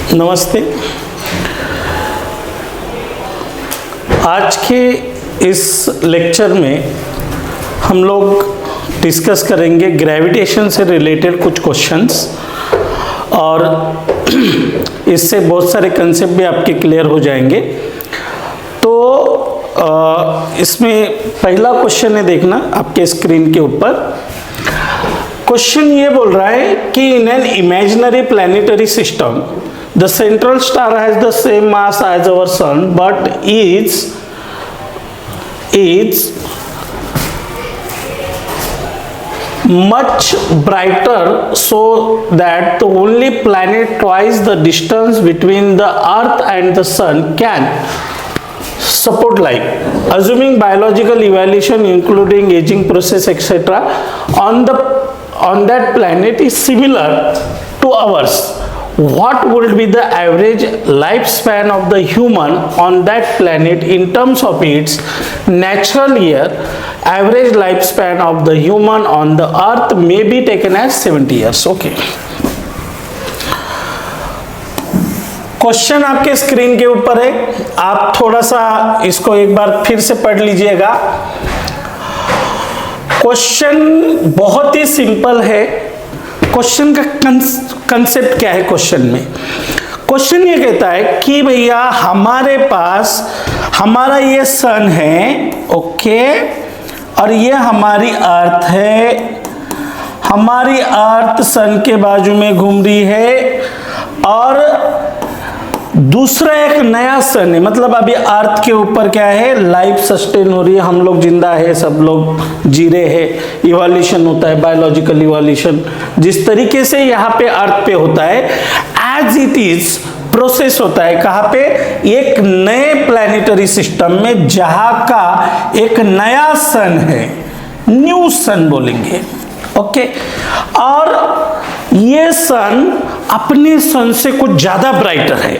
नमस्ते। आज के इस लेक्चर में हम लोग डिस्कस करेंगे ग्रेविटेशन से रिलेटेड कुछ क्वेश्चंस और इससे बहुत सारे कंसेप्ट भी आपके क्लियर हो जाएंगे। तो इसमें पहला क्वेश्चन है, देखना आपके स्क्रीन के ऊपर। क्वेश्चन ये बोल रहा है कि in an imaginary planetary system the central star has the same mass as our sun but is much brighter, so that the only planet twice the distance between the earth and the sun can support life, assuming biological evolution including aging process etc on that planet is similar to ours. What would be the average lifespan of the human on that planet in terms of its natural year? Average lifespan of the human on the earth may be taken as 70 years. Okay. Question आपके screen के ऊपर है, आप थोड़ा सा इसको एक बार फिर से पढ़ लीजिएगा। क्वेश्चन बहुत ही सिंपल है। क्वेश्चन का कंसेप्ट क्या है? क्वेश्चन में क्वेश्चन ये कहता है कि भैया हमारे पास हमारा ये सन है, ओके, और ये हमारी अर्थ है। हमारी अर्थ सन के बाजू में घूम रही है और दूसरा एक नया सन है, मतलब अभी अर्थ के ऊपर क्या है, लाइफ सस्टेन हो रही है, हम लोग जिंदा है, सब लोग जी रहे हैं, इवोल्यूशन होता है, बायोलॉजिकल इवोल्यूशन जिस तरीके से यहाँ पे अर्थ पे होता है एज इट इज प्रोसेस होता है। कहाँ पे? एक नए प्लैनेटरी सिस्टम में जहां का एक नया सन है, न्यू सन बोलेंगे, ओके। और ये सन अपने सन से कुछ ज्यादा ब्राइटर है।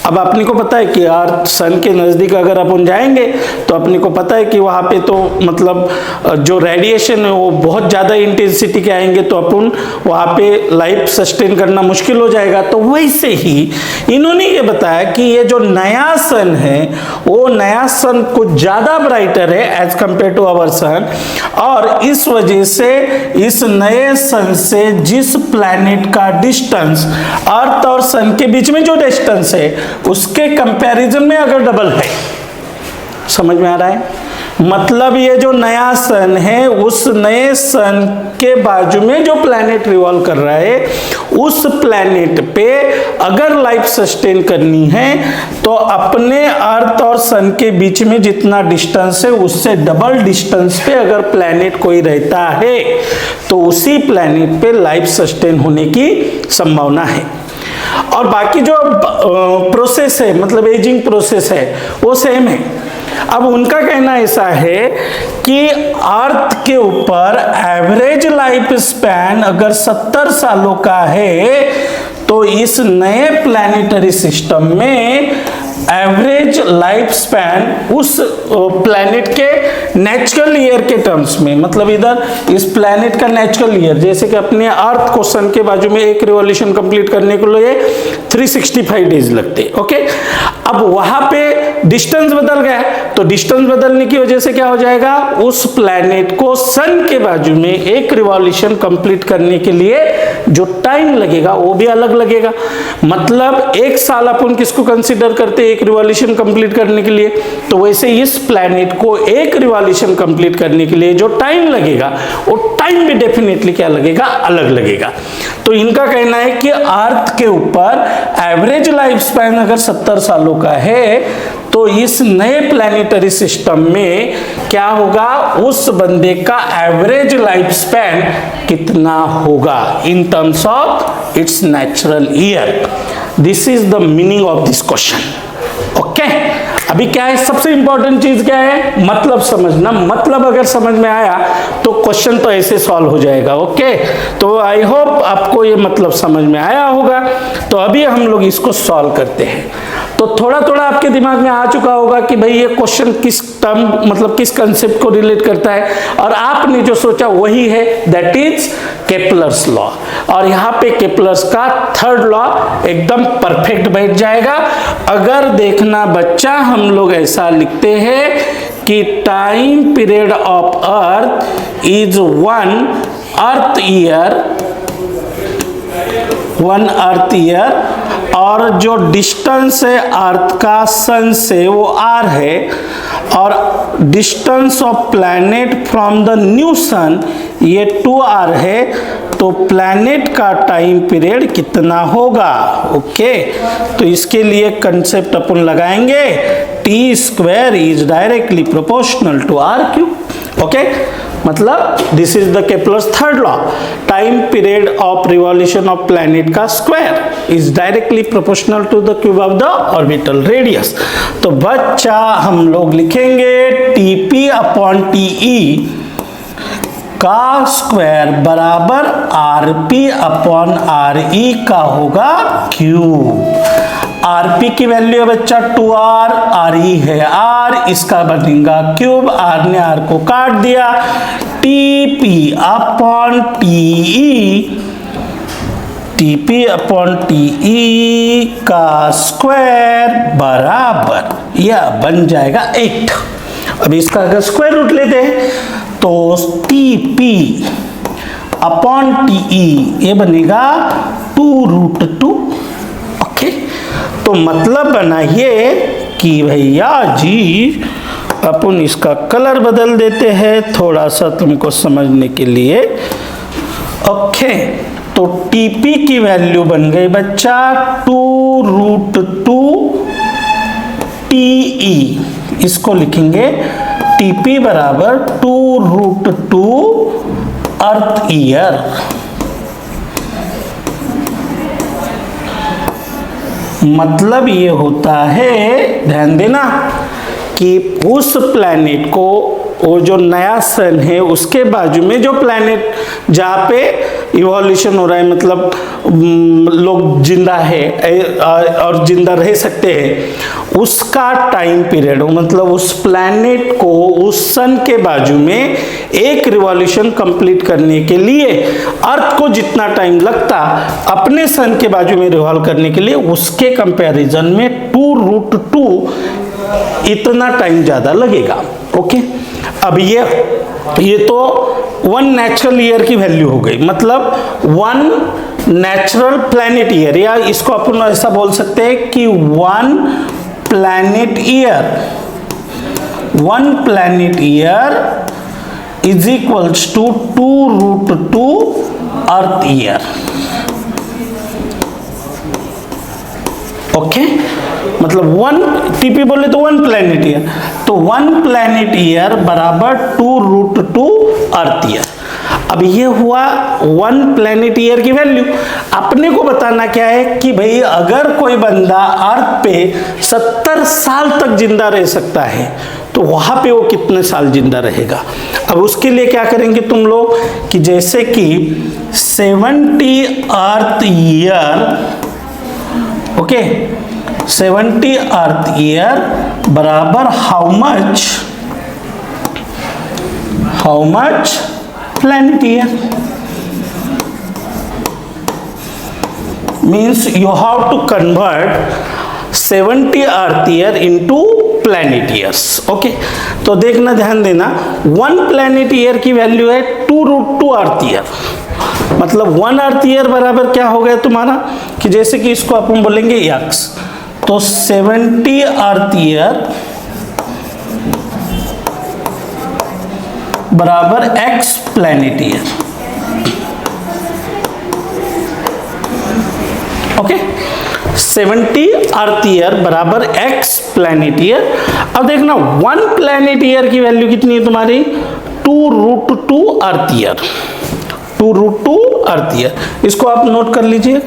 अब अपने को पता है कि अर्थ सन के नज़दीक अगर अपन जाएंगे तो अपने को पता है कि वहाँ पे तो मतलब जो रेडिएशन है वो बहुत ज़्यादा इंटेंसिटी के आएंगे, तो अपन वहाँ पे लाइफ सस्टेन करना मुश्किल हो जाएगा। तो वैसे ही इन्होंने ये बताया कि ये जो नया सन है वो नया सन कुछ ज़्यादा ब्राइटर है एज कम्पेयर टू आवर सन, और इस वजह से इस नए सन से जिस प्लैनेट का डिस्टेंस अर्थ और सन के बीच में जो डिस्टेंस है उसके कंपैरिजन में अगर डबल है, समझ में आ रहा है? मतलब ये जो नया सन है उस नए सन के बाजू में जो प्लैनेट रिवॉल्व कर रहा है, उस प्लैनेट पे अगर लाइफ सस्टेन करनी है तो अपने अर्थ और सन के बीच में जितना डिस्टेंस है उससे डबल डिस्टेंस पे अगर प्लैनेट कोई रहता है तो उसी प्लैनेट पे लाइफ सस्टेन होने की संभावना है। और बाकी जो प्रोसेस है, मतलब एजिंग प्रोसेस है, वो सेम है। अब उनका कहना ऐसा है कि अर्थ के ऊपर एवरेज लाइफ स्पैन अगर 70 सालों का है तो इस नए प्लैनेटरी सिस्टम में एवरेज लाइफ स्पैन उस प्लैनेट के नेचुरल ईयर के टर्म्स में, मतलब इधर इस प्लैनेट का नेचुरल ईयर, जैसे कि अपने अर्थ को सन के बाजू में एक रिवॉल्यूशन कंप्लीट करने के लिए 365 डेज लगते, ओके। अब वहां पे डिस्टेंस बदल गया, तो डिस्टेंस बदलने की वजह से क्या हो जाएगा, उस प्लैनेट को सन के बाजू में एक रिवॉल्यूशन कंप्लीट करने के लिए जो टाइम लगेगा वो भी अलग लगेगा। मतलब एक साल अपन किसको कंसीडर करते हैं एक रिवॉल्यूशन कंप्लीट करने के लिए, तो वैसे इस प्लैनेट को एक रिवॉल्यूशन कंप्लीट करने के लिए जो टाइम लगेगा वो टाइम भी डेफिनेटली क्या लगेगा, अलग लगेगा। तो इनका कहना है कि अर्थ के ऊपर एवरेज लाइफ स्पैन अगर 70 सालों का है तो इस नए प्लैनेटरी सिस्टम में क्या होगा, उस बंदे का एवरेज लाइफ स्पैन कितना होगा in terms of its natural year. This is the meaning of this question, okay. अभी क्या है, सबसे इंपॉर्टेंट चीज क्या है, मतलब समझना। मतलब अगर समझ में आया तो क्वेश्चन तो ऐसे सॉल्व हो जाएगा, ओके। तो आई होप आपको ये मतलब समझ में आया होगा। तो अभी हम लोग इसको सॉल्व करते हैं। तो थोड़ा थोड़ा आपके दिमाग में आ चुका होगा कि भाई ये क्वेश्चन किस टर्म मतलब किस कंसेप्ट को रिलेट करता है, और आपने जो सोचा वही है, दैट इज केपलर्स लॉ। और यहाँ पे केपलर्स का थर्ड लॉ एकदम परफेक्ट बैठ जाएगा। अगर देखना बच्चा, हम लोग ऐसा लिखते हैं कि time period of earth is 1 earth year, और जो डिस्टेंस है अर्थ का सन से वो r है, और distance of planet from the new sun ये 2r है, तो प्लैनेट का टाइम पीरियड कितना होगा। ओके, तो इसके लिए कंसेप्ट अपन लगाएंगे, T square is directly proportional to r cube. Okay, मतलब this is the Kepler's third law, time period of revolution of planet का square is directly proportional to the cube of the orbital radius. तो बच्चा हम लोग लिखेंगे TP upon TE का square बराबर RP upon RE का होगा क्यूब। आरपी की वैल्यू है बच्चा 2r, आरई है r, इसका बनेगा क्यूब, r ने r को काट दिया, TP upon TE, TP upon TE का स्क्वायर बराबर यह बन जाएगा 8। अब इसका अगर स्क्वायर रूट लेते हैं तो टीपी अपॉन टीई ये बनेगा 2√2। ओके, तो मतलब बना ये कि भैया जी अपन इसका कलर बदल देते हैं थोड़ा सा तुमको समझने के लिए। ओके, तो टीपी की वैल्यू बन गई बच्चा 2√2 टीई, इसको लिखेंगे टीपी बराबर 2√2 अर्थ ईयर। मतलब ये होता है, ध्यान देना, कि उस प्लैनेट को, वो जो नया सन है उसके बाजू में जो प्लैनेट जहाँ पे इवोल्यूशन हो रहा है, मतलब लोग जिंदा है और जिंदा रह सकते हैं, उसका टाइम पीरियड, मतलब उस प्लैनेट को उस सन के बाजू में एक रिवॉल्यूशन कंप्लीट करने के लिए अर्थ को जितना टाइम लगता अपने सन के बाजू में रिवॉल्व करने के लिए, उसके कंपैरिजन में 2√2 इतना टाइम ज्यादा लगेगा। ओके, अब ये तो 1 नेचुरल ईयर की वैल्यू हो गई, मतलब 1 नेचुरल प्लैनेट ईयर, या इसको अपन ऐसा बोल सकते हैं कि 1 planet year is equals to 2√2 earth year. Okay, मतलब 1 टीपी बोले तो 1 प्लैनेट ईयर, तो 1 प्लैनेट ईयर बराबर 2√2 अर्थ ईयर। अब ये हुआ 1 प्लैनेट ईयर की वैल्यू। अपने को बताना क्या है कि भाई अगर कोई बंदा अर्थ पे 70 साल तक जिंदा रह सकता है तो वहां पे वो कितने साल जिंदा रहेगा। अब उसके लिए क्या करेंगे तुम लोग कि जैसे कि 70 earth year, okay, 70 earth year बराबर how much planet year, means you have to convert 70 earth year into planet years. Okay, तो देखना, ध्यान देना, 1 प्लैनेट ईयर की वैल्यू है 2√2 अर्थ ईयर, मतलब 1 अर्थ ईयर बराबर क्या हो गया तुम्हारा कि जैसे कि इसको अपन बोलेंगे x, तो 70 अर्थ ईयर बराबर x planet year. Okay, 70 earth year बराबर x प्लैनेट ईयर। अब देखना 1 प्लैनेट ईयर की वैल्यू कितनी है तुम्हारी 2√2 अर्थ ईयर, 2√2 अर्थ ईयर। इसको आप नोट कर लीजिए।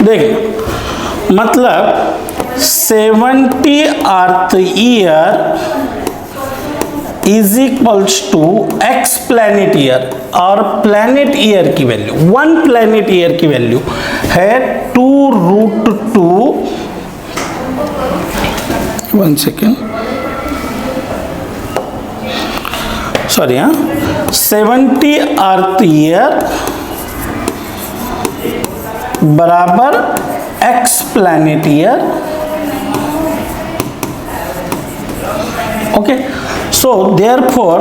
देखिए, मतलब 70 earth year is equals to X planet year, और प्लैनेट ईयर की वैल्यू, 1 प्लैनेट ईयर की वैल्यू है 2√2, 1 सेकेंड, सॉरी, 70 अर्थ ईयर बराबर X planet year. Okay, so therefore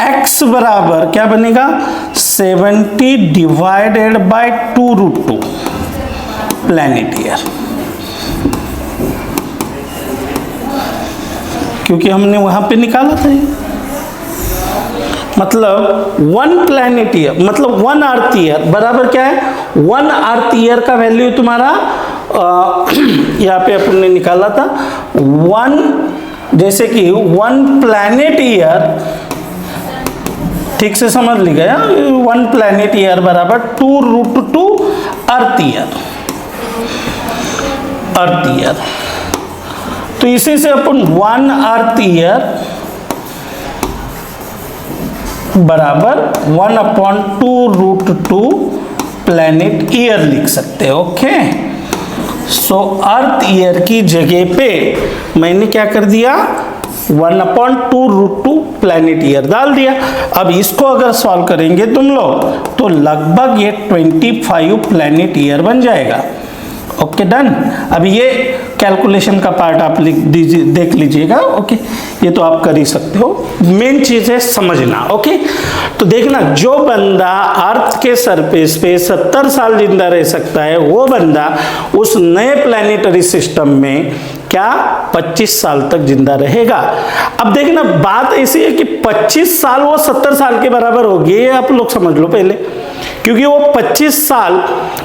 x बराबर क्या बनेगा, 70 डिवाइडेड बाय 2√2 प्लैनेट ईयर, क्योंकि हमने वहां पे निकाला था ये। मतलब 1 प्लैनेट ईयर मतलब 1 अर्थ ईयर बराबर क्या है, 1 अर्थ ईयर का वैल्यू तुम्हारा यहाँ पे अपन ने निकाला था 1, जैसे कि 1 प्लैनेट ईयर, ठीक से समझ लीजिएगा, 1 प्लैनेट ईयर बराबर 2√2 अर्थ ईयर, अर्थ ईयर। तो इसी से अपन 1 अर्थ ईयर बराबर 1/2√2 प्लैनेट ईयर लिख सकते हैं। ओके, सो अर्थ ईयर की जगह पे मैंने क्या कर दिया, 1/2√2 प्लैनेट ईयर डाल दिया। अब इसको अगर सॉल्व करेंगे तुम लोग तो लगभग ये 25 प्लैनेट ईयर बन जाएगा। Okay, done. अब ये कैलकुलेशन का पार्ट आप लिख दीजिए, देख लीजिएगा। ओके, ये तो आप कर ही सकते हो, मेन चीज है समझना। ओके, तो देखना, जो बंदा अर्थ के सरफेस पे 70 साल जिंदा रह सकता है, वो बंदा उस नए प्लैनेटरी सिस्टम में क्या 25 साल तक जिंदा रहेगा। अब देखना, बात ऐसी है कि 25 साल वो 70 साल के बराबर होगी, ये आप लोग समझ लो पहले, क्योंकि वो 25 साल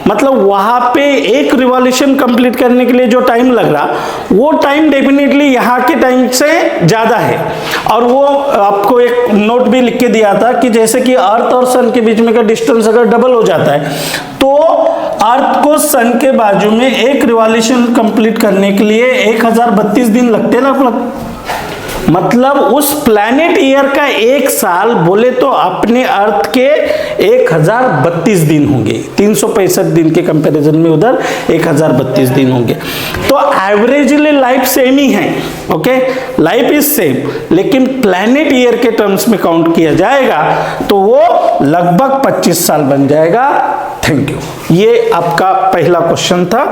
मतलब वहां पे एक रिवॉल्यूशन कंप्लीट करने के लिए जो टाइम लग रहा, वो टाइम डेफिनेटली यहाँ के टाइम से ज्यादा है। और वो आपको एक नोट भी लिख के दिया था कि जैसे कि अर्थ और सन के बीच में का डिस्टेंस अगर डबल हो जाता है तो अर्थ को सन के बाजू में एक रिवॉल्यूशन कंप्लीट करने के लिए 1032 दिन लगते हैं लगभग। मतलब उस प्लैनेट ईयर का एक साल बोले तो अपने अर्थ के 1032 दिन होंगे, 365 दिन के कंपैरिजन में उधर 1032 दिन होंगे। तो एवरेजली लाइफ सेम ही है। ओके, लाइफ इज सेम, लेकिन प्लैनेट ईयर के टर्म्स में काउंट किया जाएगा तो वो लगभग 25 साल बन जाएगा। Thank you. ये आपका पहला क्वेश्चन था।